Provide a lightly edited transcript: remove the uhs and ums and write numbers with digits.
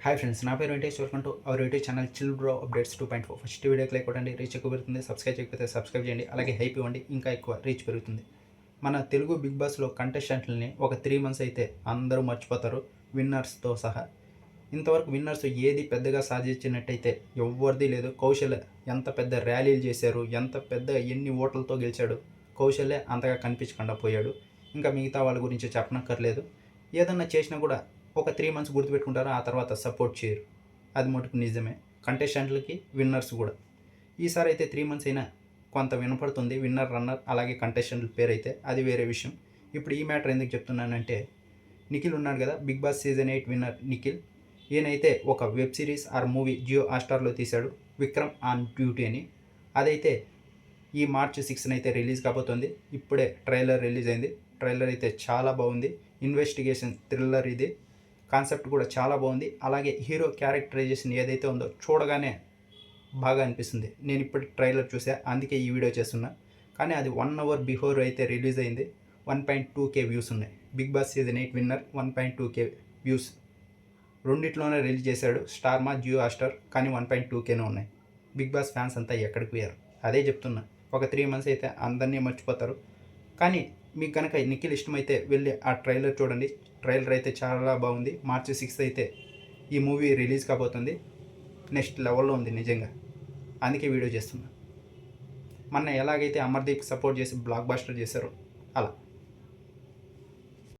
Hi friends, నా పేరు Venkatesh. Welcome to our YouTube channel chill bro updates 2.4. First వీడియోకి like కొట్టండి, రీచ్ ఎక్కువ పెరుగుతుంది. సబ్స్క్రైబ్ చేయకపోతే సబ్స్క్రైబ్ చేయండి, అలాగే హైప్ ఇవ్వండి, ఇంకా ఎక్కువ రీచ్ పెరుగుతుంది. మన తెలుగు బిగ్ బాస్లో కంటెస్టెంట్లని ఒక 3 months అయితే అందరూ మర్చిపోతారు, విన్నర్స్తో సహా. ఇంతవరకు విన్నర్స్ ఏది పెద్దగా సాధించినట్టయితే ఎవరిది లేదు. కౌశల్ ఎంత పెద్ద ర్యాలీలు చేశారు, ఎంత పెద్ద ఎన్ని ఓట్లతో గెలిచాడు. కౌశల్యే అంతగా కనిపించకుండా పోయాడు. ఇంకా మిగతా వాళ్ళ గురించి చెప్పనక్కర్లేదు. ఏదన్నా చేసినా కూడా ఒక 3 months గుర్తుపెట్టుకుంటారు, ఆ తర్వాత సపోర్ట్ చేయరు. అది మటుకు నిజమే. కంటెస్టెంట్లకి విన్నర్స్ కూడా ఈసారి అయితే 3 months అయినా కొంత వినపడుతుంది. విన్నర్, రన్నర్, అలాగే కంటెస్టెంట్ల పేరు అయితే అది వేరే విషయం. ఇప్పుడు ఈ మ్యాటర్ ఎందుకు చెప్తున్నానంటే, నిఖిల్ ఉన్నాడు కదా, Bigg Boss season 8 winner Nikhil. ఈయనైతే ఒక web series or movie Jio హాట్‌స్టార్లో తీశాడు, విక్రమ్ ఆన్ డ్యూటీ అని. అదైతే ఈ March 6న అయితే రిలీజ్ కాబోతుంది. ఇప్పుడే ట్రైలర్ రిలీజ్ అయింది. ట్రైలర్ అయితే చాలా బాగుంది. ఇన్వెస్టిగేషన్ థ్రిల్లర్ ఇది. కాన్సెప్ట్ కూడా చాలా బాగుంది. అలాగే హీరో క్యారెక్టరైజేషన్ ఏదైతే ఉందో చూడగానే బాగా అనిపిస్తుంది. నేను ఇప్పుడు ట్రైలర్ చూసా, అందుకే ఈ వీడియో చేస్తున్నా. కానీ అది 1 hour బిఫోర్ అయితే రిలీజ్ అయింది. 1.2K వ్యూస్ ఉన్నాయి. Bigg Boss season 8 winner 1.2K views. రెండిట్లోనే రిలీజ్ చేశాడు, స్టార్మా, జియో హాట్‌స్టార్. కానీ 1.2Kనే ఉన్నాయి. బిగ్ బాస్ ఫ్యాన్స్ అంతా ఎక్కడికి పోయారు? అదే చెప్తున్నా. ఒక 3 months అయితే అందరినీ మర్చిపోతారు. కానీ మీకు కనుక నిఖిల్ ఇష్టమైతే వెళ్ళి ఆ ట్రైలర్ చూడండి. ట్రైలర్ అయితే చాలా బాగుంది. March 6 అయితే ఈ మూవీ రిలీజ్ కాబోతుంది. నెక్స్ట్ లెవెల్లో ఉంది నిజంగా. అందుకే వీడియో చేస్తున్నా. మొన్న ఎలాగైతే అమర్దీప్ సపోర్ట్ చేసి బ్లాక్ బస్టర్ చేశారో అలా.